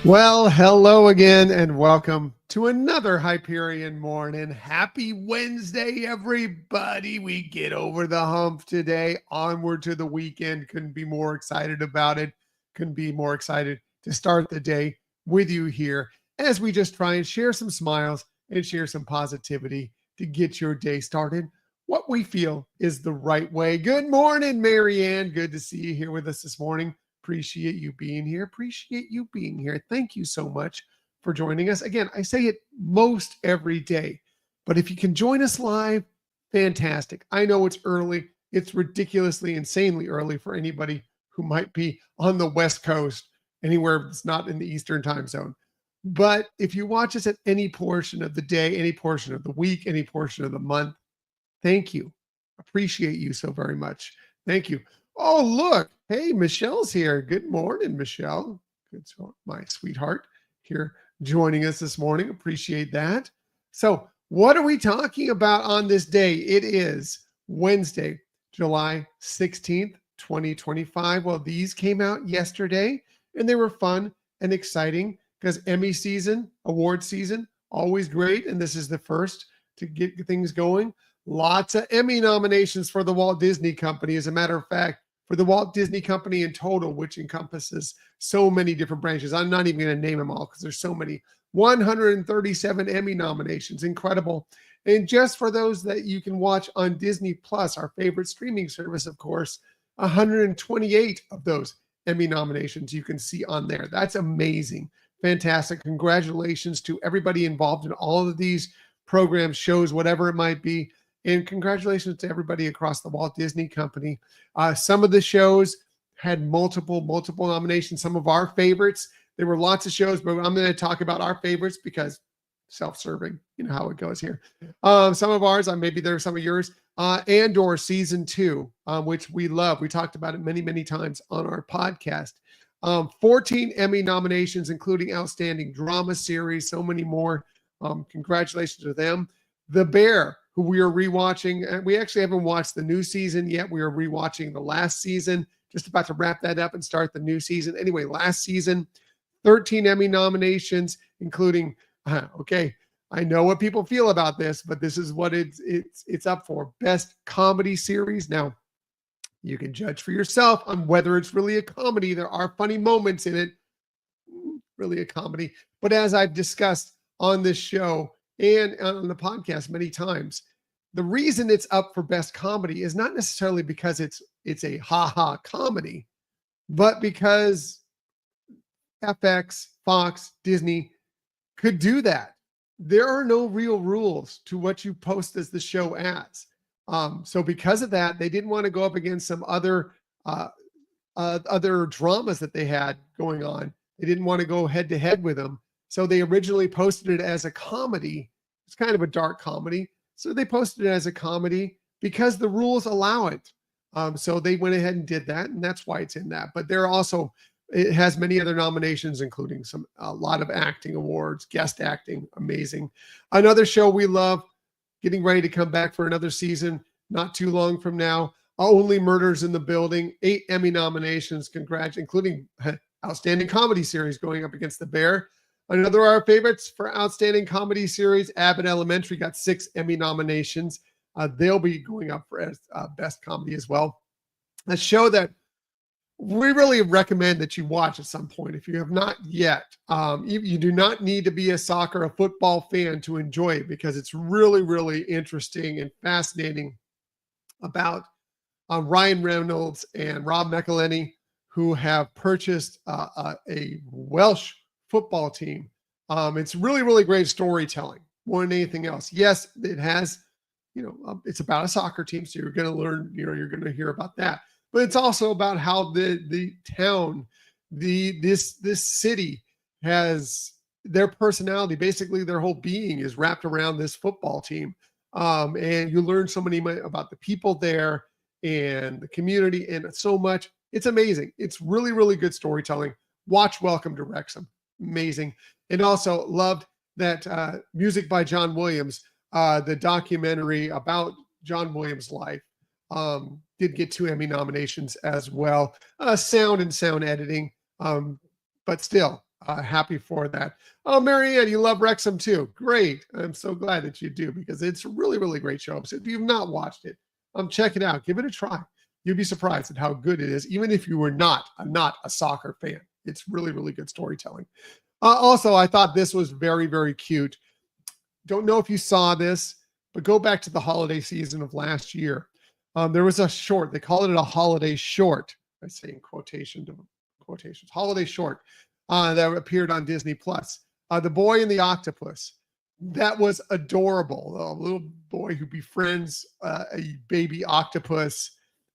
Well, hello again and welcome to another Hyperion Morning. Happy Wednesday, everybody. We get over the hump today, onward to the weekend. Couldn't be more excited about it. Couldn't be more excited to start the day with you here as we just try and share some smiles and share some positivity to get your day started what we feel is the right way. Good morning, Marianne. Good to see you here with us this morning. Appreciate you being here. Appreciate you being here. Thank you so much for joining us. Again, I say it most every day, but if you can join us live, fantastic. I know it's early. It's ridiculously, insanely early for anybody who might be on the West Coast, anywhere that's not in the Eastern time zone. But if you watch us at any portion of the day, any portion of the week, any portion of the month, thank you. Appreciate you so very much. Thank you. Oh, look. Hey, Michelle's here. Good morning, Michelle. Good, my sweetheart here joining us this morning. Appreciate that. So, what are we talking about on this day? It is Wednesday, July 16th, 2025. Well, these came out yesterday and they were fun and exciting because Emmy season, award season, always great. And this is the first to get things going. Lots of Emmy nominations for the Walt Disney Company. As a matter of fact, for the Walt Disney Company in total, which encompasses so many different branches. I'm not even going to name them all because there's so many. 137 Emmy nominations. Incredible. And just for those that you can watch on Disney Plus, our favorite streaming service, of course, 128 of those Emmy nominations you can see on there. That's amazing. Fantastic. Congratulations to everybody involved in all of these programs, shows, whatever it might be. And congratulations to everybody across the Walt Disney Company. Some of the shows had multiple nominations. Some of our favorites. There were lots of shows, but I'm going to talk about our favorites because self-serving, you know how it goes here. Some of ours, maybe there are some of yours. Andor season 2, which we love. We talked about it many times on our podcast. 14 Emmy nominations, including Outstanding Drama Series, so many more. Congratulations to them. The Bear, who we are rewatching, and we actually haven't watched the new season yet. We are rewatching the last season, just about to wrap that up and start the new season. Anyway, last season, 13 Emmy nominations, including, okay, I know what people feel about this, but this is what it's up for. Best Comedy Series. Now, you can judge for yourself on whether it's really a comedy. There are funny moments in it, really a comedy. But as I've discussed on this show, and on the podcast many times, the reason it's up for best comedy is not necessarily because it's a ha-ha comedy, but because FX, Fox, Disney could do that. There are no real rules to what you post as the show as. So because of that, they didn't want to go up against some other dramas that they had going on. They didn't want to go head to head with them. So they originally posted it as a comedy. It's kind of a dark comedy. So they posted it as a comedy because the rules allow it. So they went ahead and did that, and that's why it's in that. But there are also, it has many other nominations, including a lot of acting awards, guest acting, amazing. Another show we love, getting ready to come back for another season, not too long from now. Only Murders in the Building, 8 Emmy nominations, congrats, including Outstanding Comedy Series going up against The Bear. Another of our favorites for Outstanding Comedy Series, Abbott Elementary, got 6 Emmy nominations. They'll be going up for Best Comedy as well. A show that we really recommend that you watch at some point if you have not yet. You do not need to be a football fan to enjoy it because it's really interesting and fascinating about Ryan Reynolds and Rob McElhenney, who have purchased a Welsh football team. It's really great storytelling more than anything else. Yes, it has, it's about a soccer team, so you're going to learn, you're going to hear about that. But it's also about how the town, this city has their personality. Basically, their whole being is wrapped around this football team. And you learn so many about the people there and the community and so much. It's amazing. It's really good storytelling. Watch Welcome to Wrexham. Amazing. And also loved that Music by John Williams, the documentary about John Williams' life, did get 2 Emmy nominations as well. Sound and sound editing, but still Happy for that. Oh, Marianne, you love Wrexham too. Great. I'm so glad that you do because it's a really, really great show. So if you've not watched it, check it out. Give it a try. You'll be surprised at how good it is, even if you were not a soccer fan. It's really, really good storytelling. Also, I thought this was very, very cute. Don't know if you saw this, but go back to the holiday season of last year. There was a short. They called it a holiday short. I say in quotations, holiday short that appeared on Disney Plus. The Boy and the Octopus. That was adorable. A little boy who befriends a baby octopus,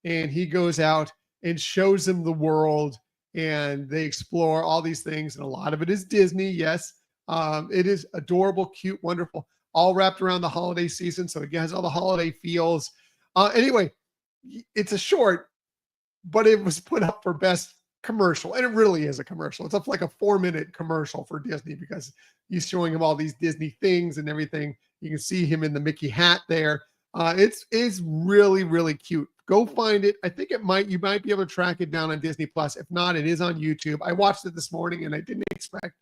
and he goes out and shows him the world, and they explore all these things, and a lot of it is Disney. Yes, it is adorable, cute, wonderful, all wrapped around the holiday season, so it has all the holiday feels. Anyway, it's a short, but it was put up for best commercial, and it really is a commercial. It's like a 4-minute commercial for Disney because he's showing him all these Disney things and everything. You can see him in the Mickey hat there. It's really, really cute. Go find it. I think you might be able to track it down on Disney Plus. If not, it is on YouTube. I watched it this morning and I didn't expect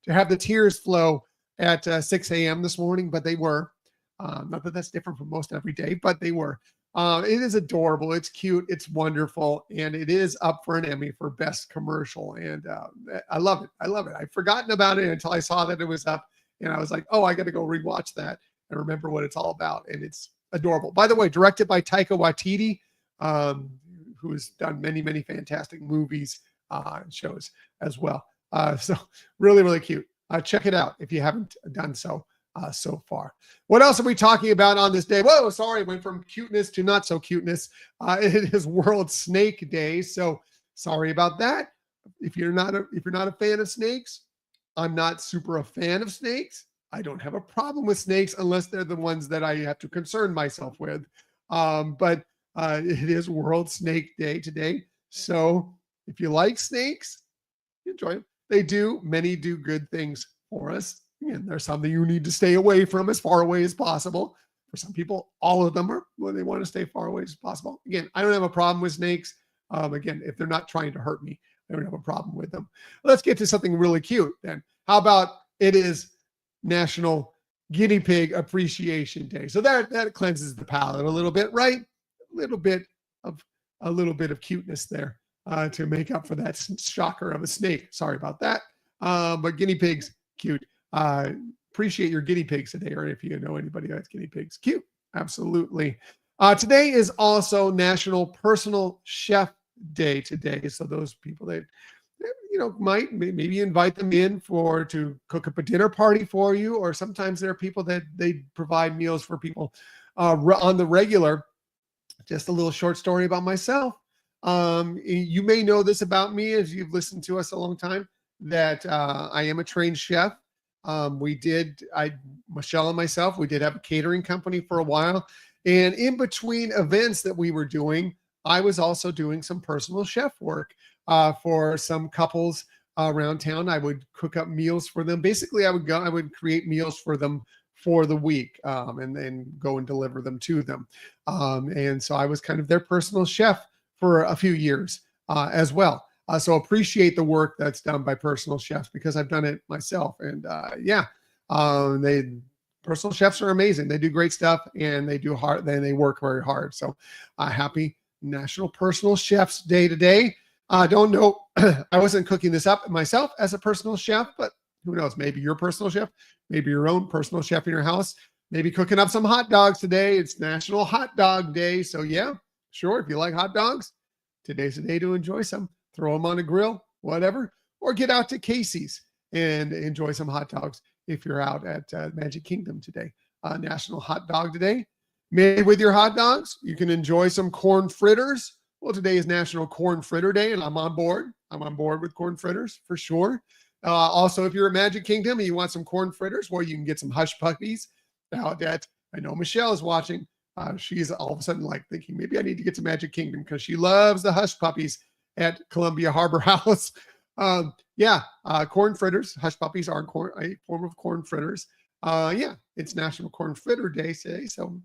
to have the tears flow at 6 a.m. this morning, but they were. Not that that's different from most every day, but they were. It is adorable. It's cute. It's wonderful. And it is up for an Emmy for best commercial. And I love it. I love it. I'd forgotten about it until I saw that it was up. And I was like, oh, I got to go rewatch that and remember what it's all about. And it's adorable. By the way, directed by Taika Waititi, who has done many, many fantastic movies and shows as well. So really, really cute. Check it out if you haven't done so. So far. What else are we talking about on this day? Whoa, sorry, went from cuteness to not so cuteness. It is World Snake Day, so sorry about that. If you're not a fan of snakes, I'm not super a fan of snakes. I don't have a problem with snakes unless they're the ones that I have to concern myself with. But it is World Snake Day today, so if you like snakes, enjoy them. Many do good things for us. Again, there's some that you need to stay away from as far away as possible. For some people, all of them are they want to stay far away as possible. Again, I don't have a problem with snakes. Again, if they're not trying to hurt me, I don't have a problem with them. Let's get to something really cute then. How about it is National Guinea Pig Appreciation Day. So that cleanses the palate a little bit, right? A little bit of cuteness there to make up for that shocker of a snake. Sorry about that. But guinea pigs, cute. Appreciate your guinea pigs today, or if you know anybody that's guinea pigs. Cute. Absolutely. Today is also National Personal Chef Day today. So those people that, might maybe invite them in to cook up a dinner party for you, or sometimes there are people that they provide meals for people on the regular. Just a little short story about myself. You may know this about me if you've listened to us a long time, that I am a trained chef. Michelle and myself, we did have a catering company for a while. And in between events that we were doing, I was also doing some personal chef work for some couples around town. I would cook up meals for them. Basically, I would create meals for them for the week and then go and deliver them to them. And so I was kind of their personal chef for a few years as well. So appreciate the work that's done by personal chefs because I've done it myself. And personal chefs are amazing. They do great stuff and they work very hard. So happy National Personal Chefs Day today. Don't know, I wasn't cooking this up myself as a personal chef, but who knows? Maybe your personal chef, maybe your own personal chef in your house, maybe cooking up some hot dogs today. It's National Hot Dog Day. So yeah, sure. If you like hot dogs, today's the day to enjoy some. Throw them on a grill, whatever, or get out to Casey's and enjoy some hot dogs if you're out at Magic Kingdom today. National Hot Dog Day. Maybe with your hot dogs, you can enjoy some corn fritters. Well, today is National Corn Fritter Day, and I'm on board. I'm on board with corn fritters for sure. Also, if you're at Magic Kingdom and you want some corn fritters, well, you can get some hush puppies out at, I know Michelle is watching. She's all of a sudden like thinking, maybe I need to get to Magic Kingdom because she loves the hush puppies at Columbia Harbor House. Corn fritters. Hush puppies are a form of corn fritters. It's National Corn Fritter Day today, so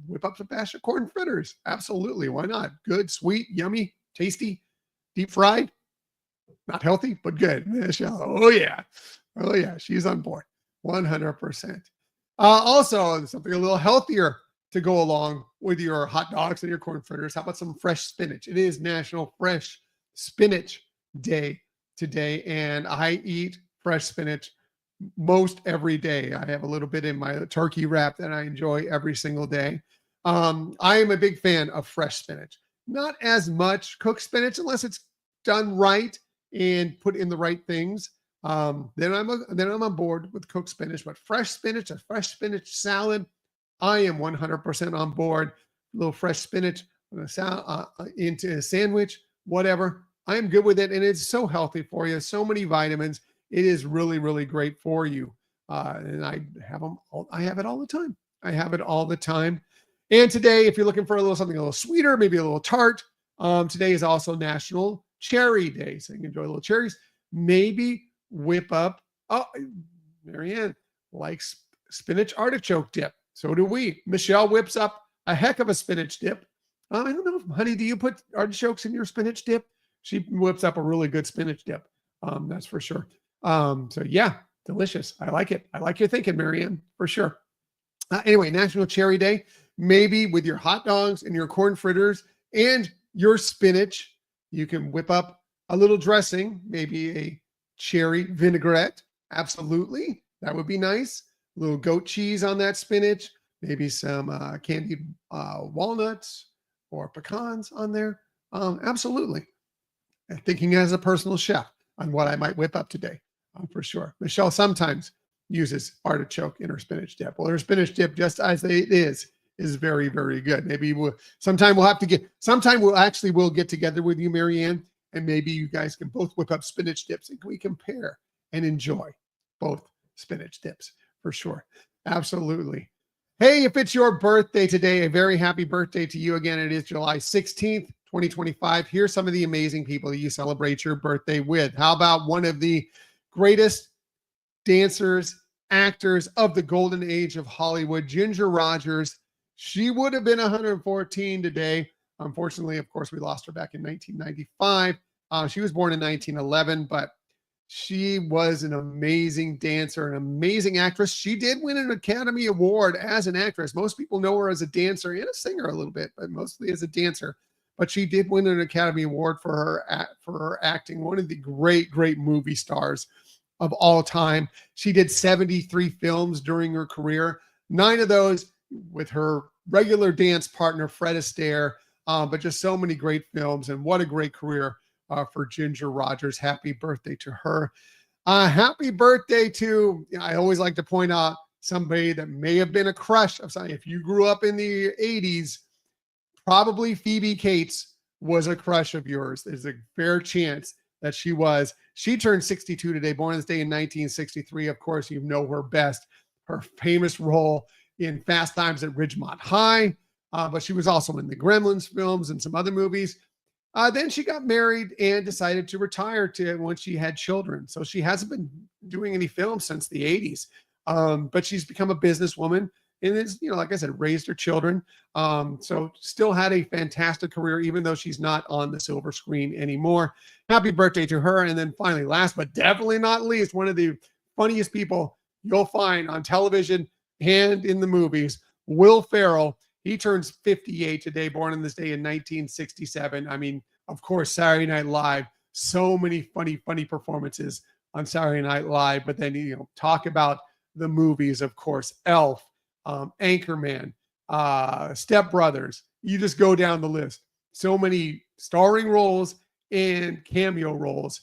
whip up a batch of corn fritters. Absolutely, why not? Good, sweet, yummy, tasty, deep fried. Not healthy, but good. Michelle, oh yeah. Oh yeah, she's on board 100%. Also, something a little healthier to go along with your hot dogs and your corn fritters. How about some fresh spinach? It is National Fresh Spinach Day today, and I eat fresh spinach most every day. I have a little bit in my turkey wrap that I enjoy every single day. I am a big fan of fresh spinach. Not as much cooked spinach unless it's done right and put in the right things. Then I'm on board with cooked spinach, but fresh spinach, a fresh spinach salad, I am 100% on board. A little fresh spinach into a sandwich, whatever. I am good with it, and it's so healthy for you. So many vitamins. It is really, really great for you. And I have them. I have it all the time. I have it all the time. And today, if you're looking for a little something a little sweeter, maybe a little tart, today is also National Cherry Day, so you can enjoy little cherries. Maybe whip up. Oh, Marianne likes spinach artichoke dip. So do we. Michelle whips up a heck of a spinach dip. I don't know, honey, do you put artichokes in your spinach dip? She whips up a really good spinach dip. That's for sure. So yeah, delicious. I like it. I like your thinking, Marianne, for sure. Anyway, National Cherry Day. Maybe with your hot dogs and your corn fritters and your spinach, you can whip up a little dressing, maybe a cherry vinaigrette. Absolutely. That would be nice. A little goat cheese on that spinach, maybe some candied walnuts or pecans on there. Absolutely. Thinking as a personal chef on what I might whip up today, for sure. Michelle sometimes uses artichoke in her spinach dip. Well, her spinach dip, just as it is very, very good. Maybe sometime we'll get together with you, Marianne, and maybe you guys can both whip up spinach dips and we compare and enjoy both spinach dips for sure. Absolutely. Hey, if it's your birthday today, a very happy birthday to you again. It is July 16th, 2025. Here's some of the amazing people that you celebrate your birthday with. How about one of the greatest dancers, actors of the golden age of Hollywood, Ginger Rogers? She would have been 114 today. Unfortunately, of course, we lost her back in 1995. She was born in 1911, but she was an amazing dancer, an amazing actress. She did win an Academy Award as an actress. Most people know her as a dancer and a singer a little bit, but mostly as a dancer. But she did win an Academy Award for her acting. One of the great, great movie stars of all time. She did 73 films during her career. 9 of those with her regular dance partner, Fred Astaire, but just so many great films, and what a great career for Ginger Rogers. Happy birthday to her. Happy birthday to, I always like to point out somebody that may have been a crush of something. If you grew up in the 80s, probably Phoebe Cates was a crush of yours. There's a fair chance that she was. She turned 62 today, born this day in 1963. Of course, you know her best, her famous role in Fast Times at Ridgemont High, but she was also in the Gremlins films and some other movies. Then she got married and decided to retire when she had children. So she hasn't been doing any films since the 80s, but she's become a businesswoman and is, like I said, raised her children. So still had a fantastic career, even though she's not on the silver screen anymore. Happy birthday to her. And then finally, last but definitely not least, one of the funniest people you'll find on television and in the movies, Will Ferrell. He turns 58 today, born on this day in 1967. I mean, of course, Saturday Night Live, so many funny performances on Saturday Night Live. But then, talk about the movies, of course, Elf, Anchorman, Step Brothers. You just go down the list. So many starring roles and cameo roles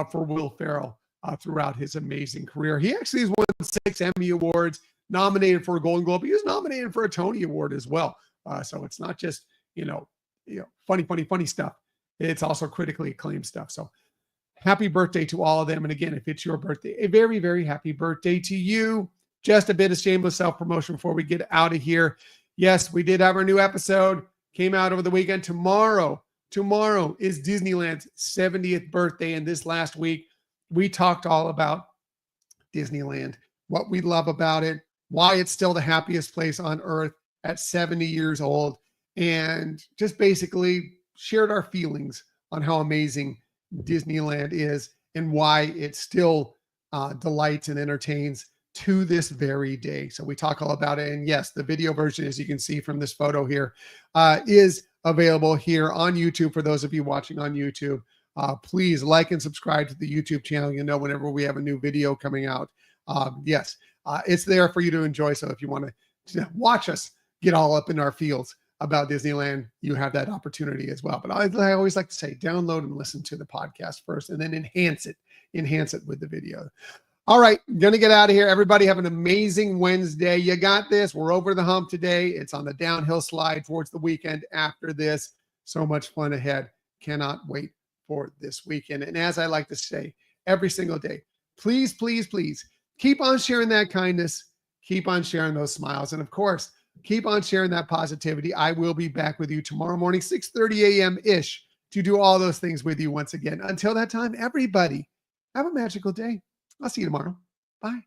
for Will Ferrell throughout his amazing career. He actually has won 6 Emmy Awards, nominated for a Golden Globe. He was nominated for a Tony Award as well. So it's not just, funny stuff. It's also critically acclaimed stuff. So happy birthday to all of them. And again, if it's your birthday, a very, very happy birthday to you. Just a bit of shameless self-promotion before we get out of here. Yes, we did have our new episode. Came out over the weekend. Tomorrow is Disneyland's 70th birthday. And this last week, we talked all about Disneyland, what we love about it, why it's still the happiest place on earth at 70 years old, and just basically shared our feelings on how amazing Disneyland is and why it still delights and entertains to this very day. So we talk all about it. And yes, the video version, as you can see from this photo here, is available here on YouTube for those of you watching on YouTube. Please like and subscribe to the YouTube channel. You know whenever we have a new video coming out. Yes, it's there for you to enjoy. So if you want to watch us get all up in our fields about Disneyland, you have that opportunity as well. But I always like to say, download and listen to the podcast first, and then enhance it with the video. All right, going to get out of here. Everybody have an amazing Wednesday. You got this. We're over the hump today. It's on the downhill slide towards the weekend after this. So much fun ahead. Cannot wait for this weekend. And as I like to say every single day, please, please, please keep on sharing that kindness. Keep on sharing those smiles. And of course, keep on sharing that positivity. I will be back with you tomorrow morning, 6:30 a.m.-ish, to do all those things with you once again. Until that time, everybody, have a magical day. I'll see you tomorrow. Bye.